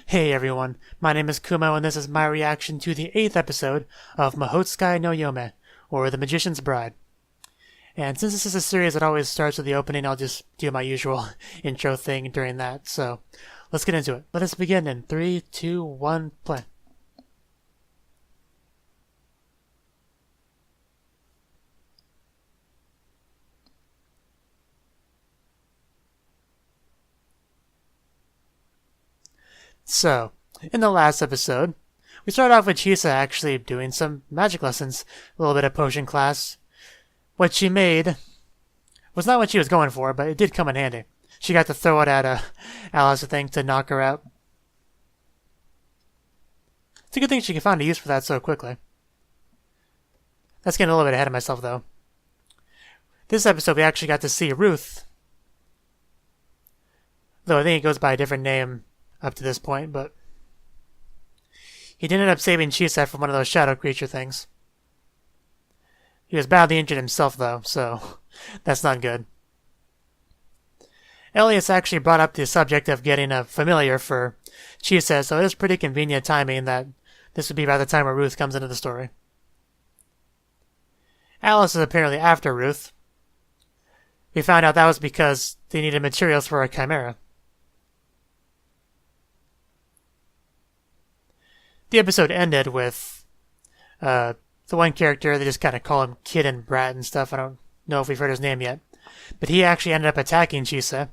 Hey everyone, my name is Kumo and this is my reaction to the 8th episode of Mahoutsukai no Yome, or The Magician's Bride. And since this is a series that always starts with the opening, I'll just do my usual intro thing during that, so let's get into it. Let us begin in 3, 2, 1, play. So, in the last episode, we started off with Chisa actually doing some magic lessons, a little bit of potion class. What she made was not what she was going for, but it did come in handy. She got to throw it at Alice, I think, to knock her out. It's a good thing she found a use for that so quickly. That's getting a little bit ahead of myself, though. This episode, we actually got to see Ruth. Though I think it goes by a different name up to this point, but he did end up saving Chisa from one of those shadow creature things. He was badly injured himself, though, so that's not good. Ellis actually brought up the subject of getting a familiar for Chisa, so it is pretty convenient timing that this would be by the time where Ruth comes into the story. Alice is apparently after Ruth. We found out that was because they needed materials for a chimera. The episode ended with the one character, they just kind of call him Kid and Brat and stuff. I don't know if we've heard his name yet. But he actually ended up attacking Chisa,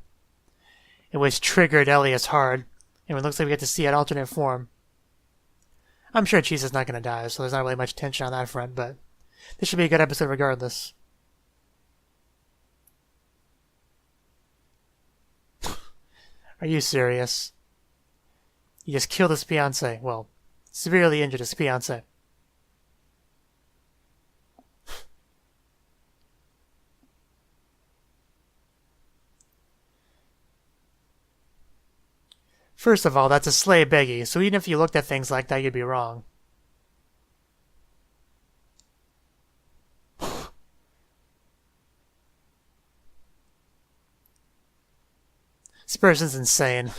which triggered Ellis hard, and it looks like we get to see an alternate form. I'm sure Chisa's not going to die, so there's not really much tension on that front, but this should be a good episode regardless. Are you serious? You just killed his fiancé. Well, severely injured his fiancé. First of all, that's a slay beggy, so even if you looked at things like that, you'd be wrong. This person's insane.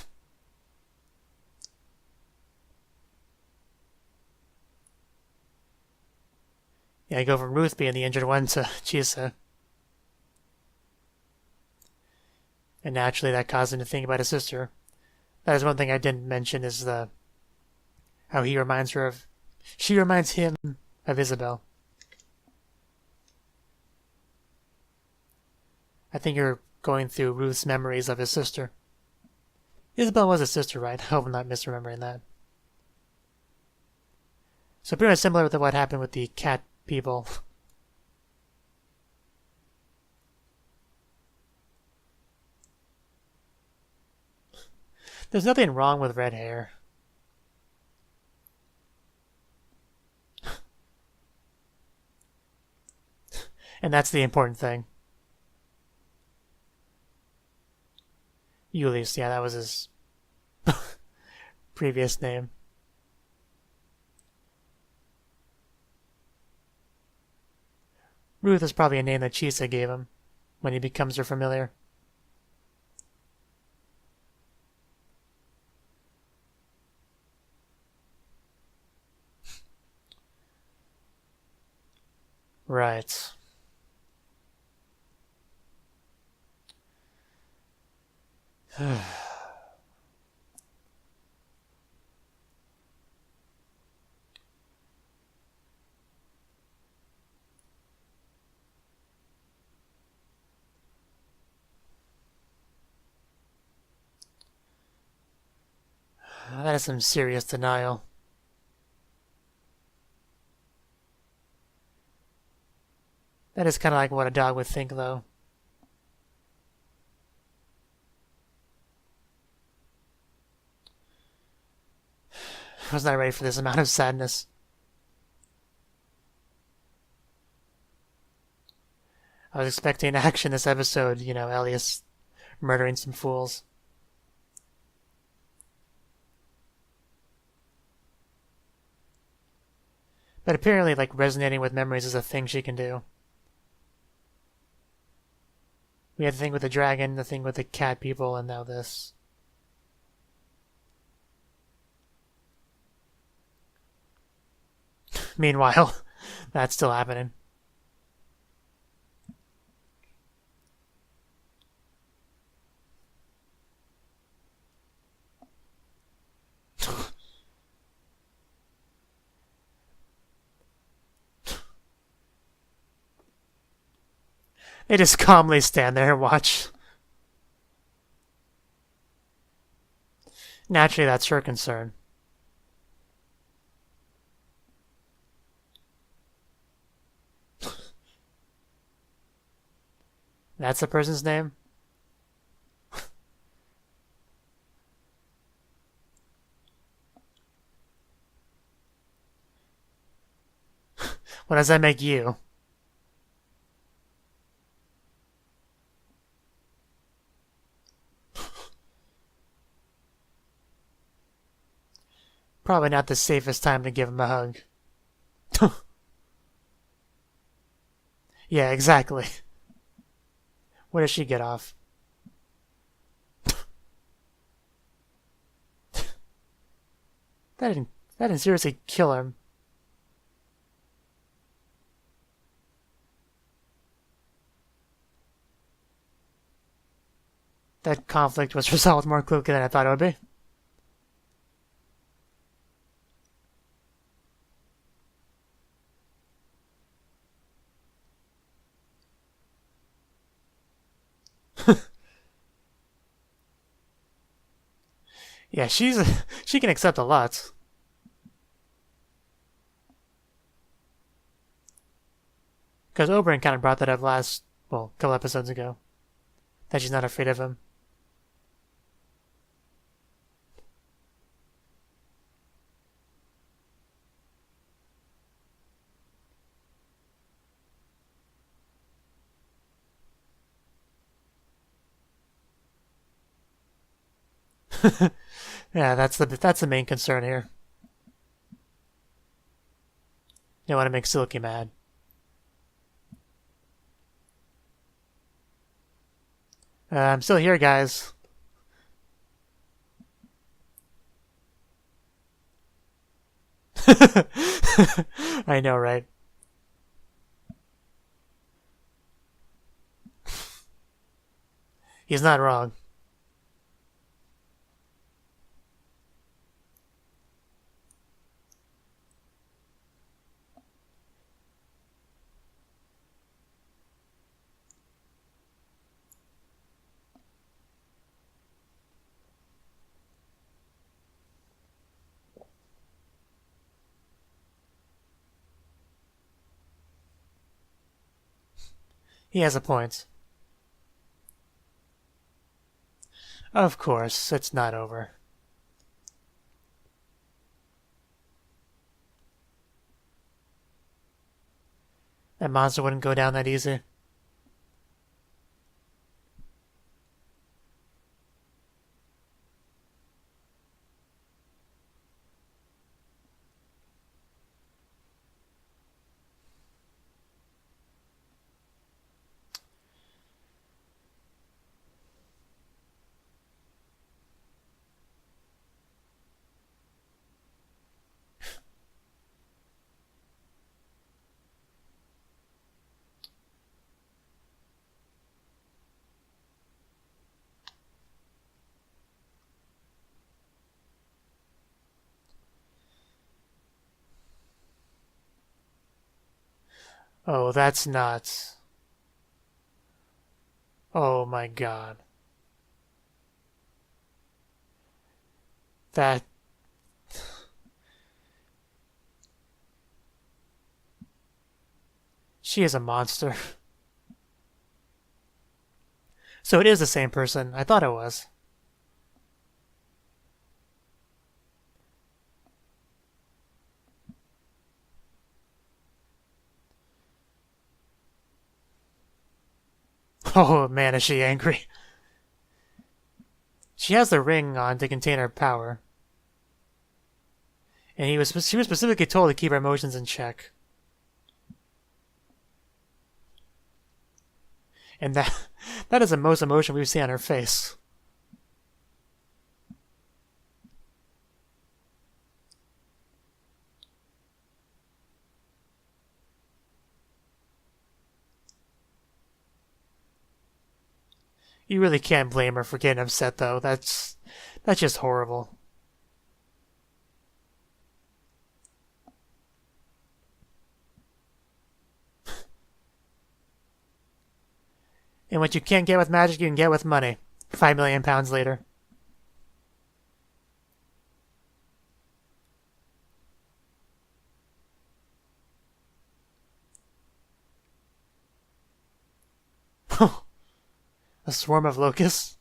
Yeah, I go from Ruth being the injured one to Chisa. And naturally that caused him to think about his sister. That is one thing I didn't mention, is how she reminds him of Isabel. I think you're going through Ruth's memories of his sister. Isabel was his sister, right? I hope I'm not misremembering that. So pretty much similar to what happened with the cat people. There's nothing wrong with red hair. And that's the important thing. Ulysses, yeah, that was his previous name. Ruth is probably a name that Chisa gave him when he becomes her familiar. Right. That is some serious denial. That is kind of like what a dog would think, though. I was not ready for this amount of sadness. I was expecting action this episode, you know, Ellis murdering some fools. But apparently, like, resonating with memories is a thing she can do. We had the thing with the dragon, the thing with the cat people, and now this. Meanwhile, that's still happening. They just calmly stand there and watch. Naturally, that's her concern. That's the person's name? What does that make you? Probably not the safest time to give him a hug. Yeah, exactly. Where does she get off? That didn't seriously kill him. That conflict was resolved more quickly than I thought it would be. Yeah, she can accept a lot. Because Oberyn kind of brought that up a couple episodes ago. That she's not afraid of him. Yeah, that's the main concern here. You want to make Silky mad. I'm still here, guys. I know, right? He's not wrong. He has a point. Of course, it's not over. That monster wouldn't go down that easy. Oh, that's nuts. Oh my god. That... She is a monster. So it is the same person. I thought it was. Oh man, is she angry. She has the ring on to contain her power. And she was specifically told to keep her emotions in check. And that is the most emotion we've seen on her face. You really can't blame her for getting upset, though. That's just horrible. And what you can't get with magic, you can get with money. 5 million pounds later. A swarm of locusts?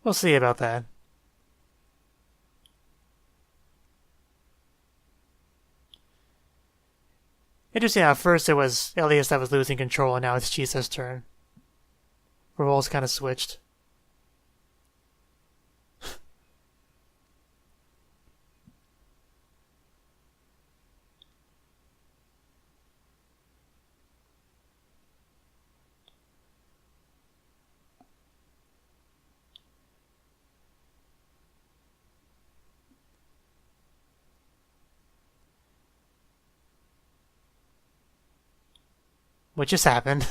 We'll see about that. Interesting how at first it was Ellis that was losing control and now it's Chisa's turn. Roles kind of switched. What just happened?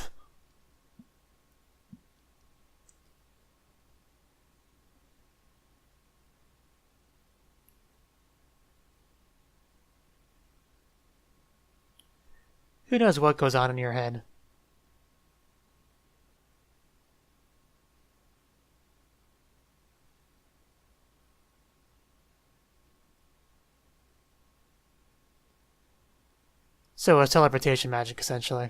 Who knows what goes on in your head? So it's teleportation magic, essentially.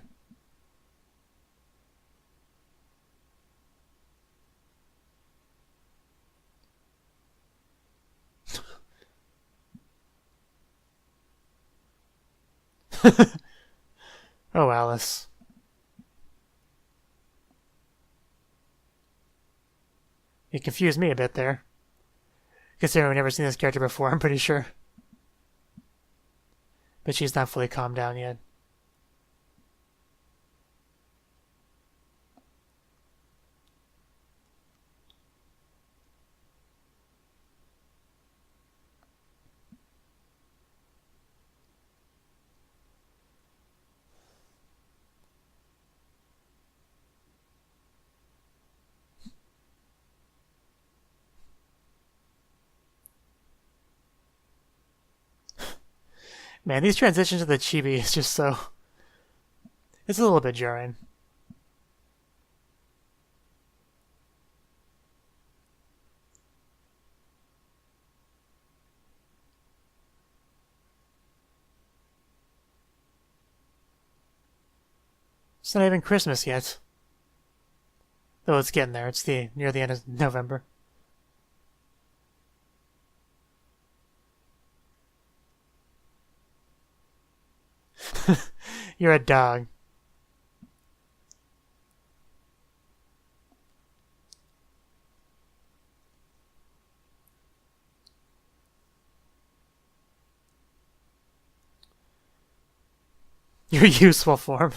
Oh, Alice. You confused me a bit there. Considering we've never seen this character before, I'm pretty sure. But she's not fully calmed down yet. Man, these transitions to the chibi is just so... It's a little bit jarring. It's not even Christmas yet. Though it's getting there. It's near the end of November. You're a dog. Your useful form.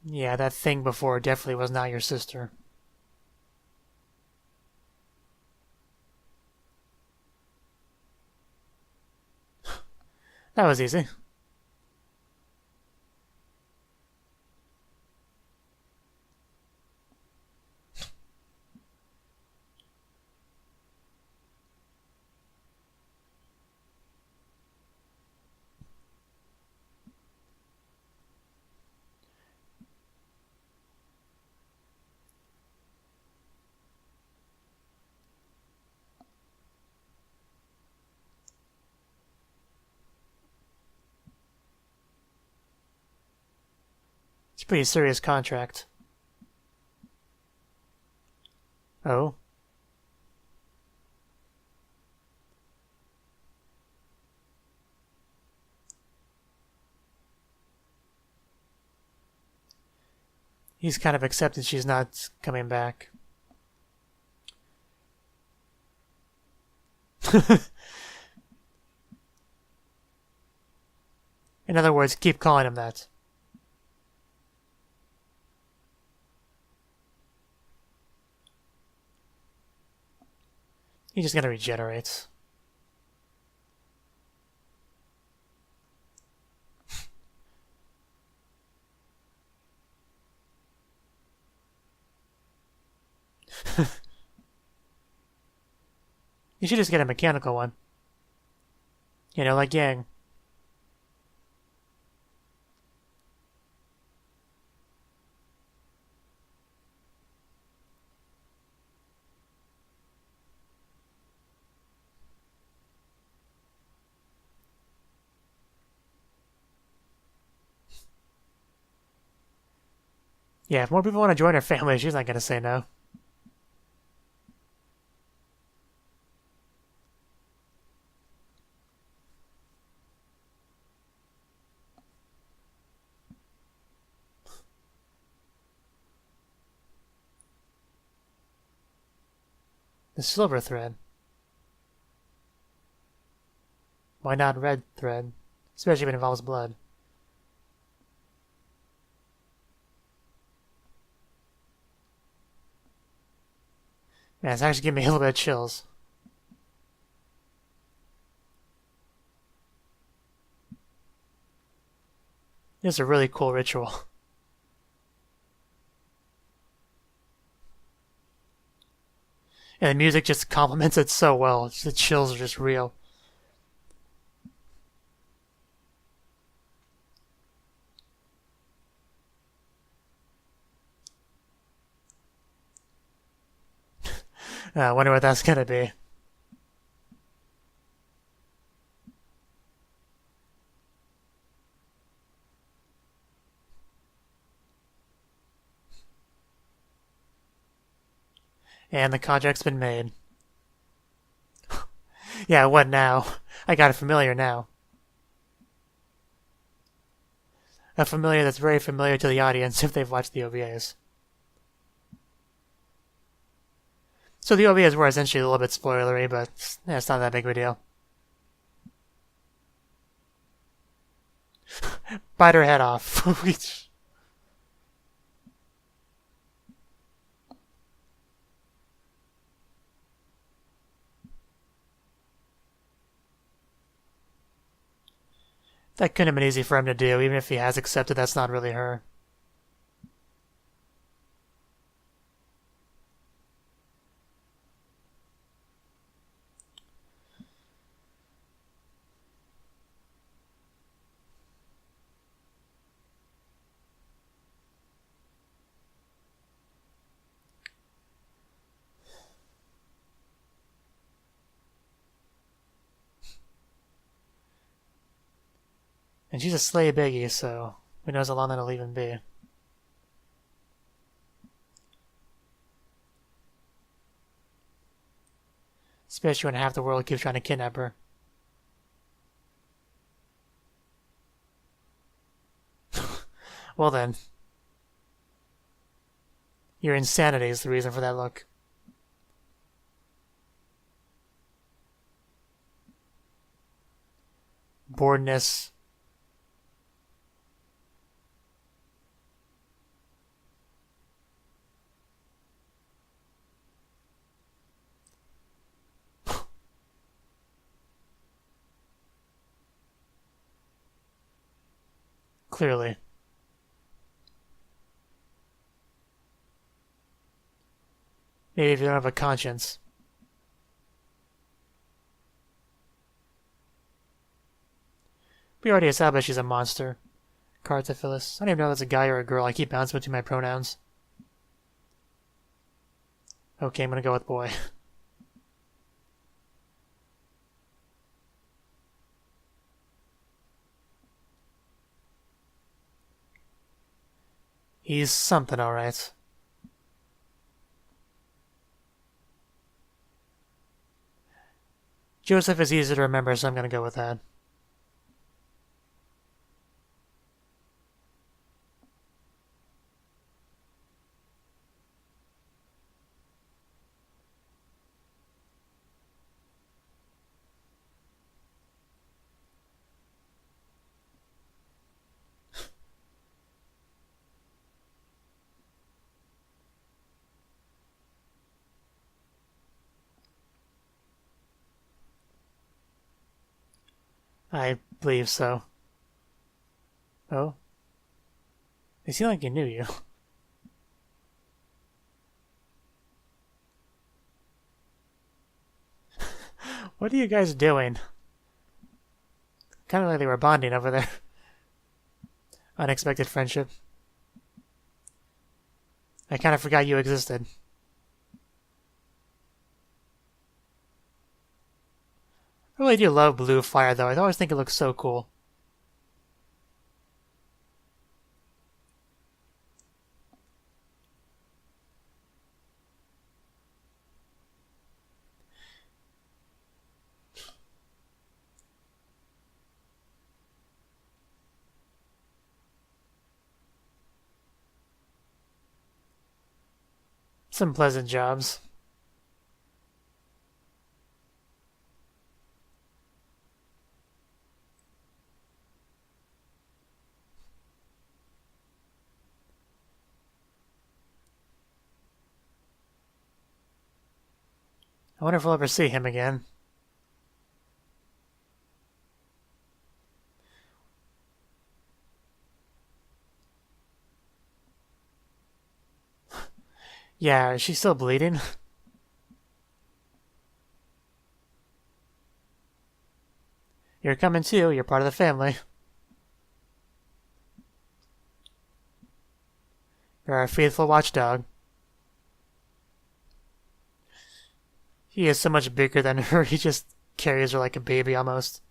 Yeah, that thing before definitely was not your sister. That was easy. It's a pretty serious contract. Oh. He's kind of accepted she's not coming back. In other words, keep calling him that. He's just gonna regenerate. You should just get a mechanical one. You know, like Yang. Yeah, if more people want to join her family, she's not gonna say no. The silver thread. Why not red thread? Especially if it involves blood. Man, it's actually giving me a little bit of chills. This is a really cool ritual. And the music just complements it so well. The chills are just real. I wonder what that's gonna be. And the contract's been made. Yeah, what now? I got a familiar now. A familiar that's very familiar to the audience if they've watched the OVAs. So the OVAs were essentially a little bit spoilery, but yeah, it's not that big of a deal. Bite her head off. That couldn't have been easy for him to do, even if he has accepted that's not really her. And she's a slay biggie, so who knows how long that'll even be. Especially when half the world keeps trying to kidnap her. Well then. Your insanity is the reason for that look. Boredness. Clearly. Maybe if you don't have a conscience. We already established she's a monster. Cartophilis. I don't even know if it's a guy or a girl. I keep bouncing between my pronouns. Okay, I'm gonna go with boy. He's something, alright. Joseph is easy to remember, so I'm going to go with that. I believe so. Oh? It seemed like he knew you. What are you guys doing? Kind of like they were bonding over there. Unexpected friendship. I kind of forgot you existed. I really do love blue fire, though. I always think it looks so cool. Some pleasant jobs. I wonder if we'll ever see him again. Yeah, is she still bleeding? You're coming too. You're part of the family. You're our faithful watchdog. He is so much bigger than her. He just carries her like a baby almost.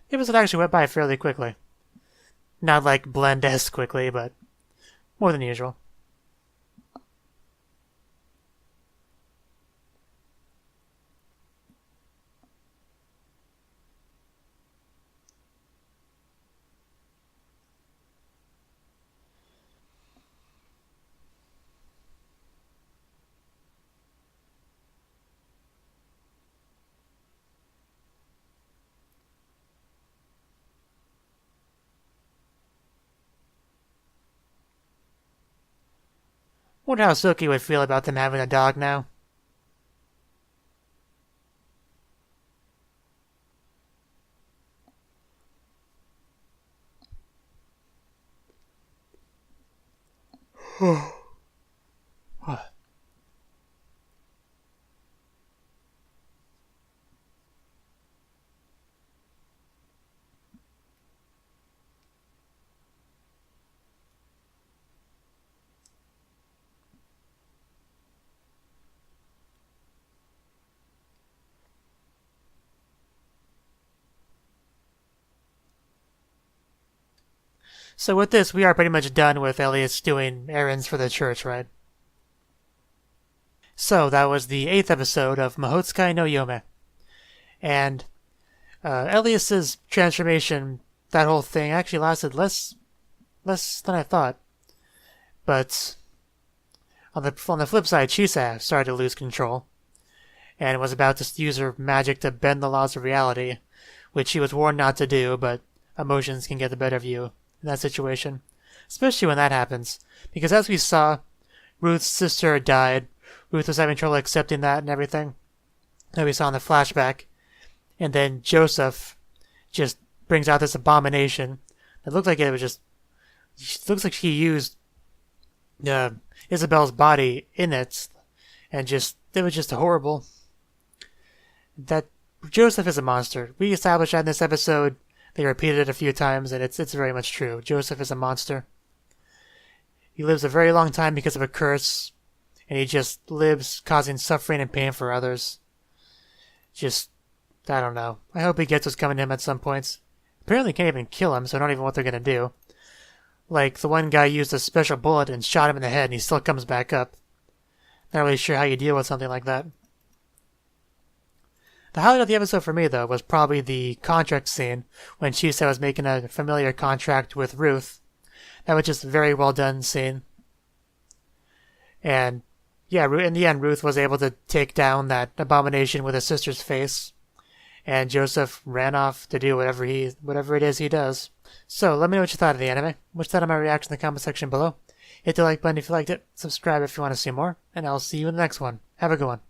The episode actually went by fairly quickly. Not like Blend-esque quickly, but more than usual. Wonder how Silky would feel about them having a dog now. So with this, we are pretty much done with Ellis doing errands for the church, right? So that was the 8th episode of Mahoutsukai no Yome. And Elias's transformation, that whole thing, actually lasted less than I thought. But on the flip side, Chisa started to lose control and was about to use her magic to bend the laws of reality, which she was warned not to do, but emotions can get the better of you in that situation, especially when that happens. Because as we saw, Ruth's sister died. Ruth was having trouble accepting that and everything that we saw in the flashback. And then Joseph just brings out this abomination. It looked like looks like he used Isabel's body in it, and it was just horrible. That Joseph is a monster. We established that in this episode. They repeated it a few times, and it's very much true. Joseph is a monster. He lives a very long time because of a curse, and he just lives causing suffering and pain for others. Just I don't know. I hope he gets what's coming to him at some points. Apparently can't even kill him, so I don't even know what they're gonna do. Like, the one guy used a special bullet and shot him in the head, and he still comes back up. Not really sure how you deal with something like that. The highlight of the episode for me, though, was probably the contract scene when Chisa was making a familiar contract with Ruth. That was just a very well done scene. And yeah, in the end, Ruth was able to take down that abomination with his sister's face. And Joseph ran off to do whatever it is he does. So let me know what you thought of the anime. What you thought of my reaction in the comment section below. Hit the like button if you liked it. Subscribe if you want to see more. And I'll see you in the next one. Have a good one.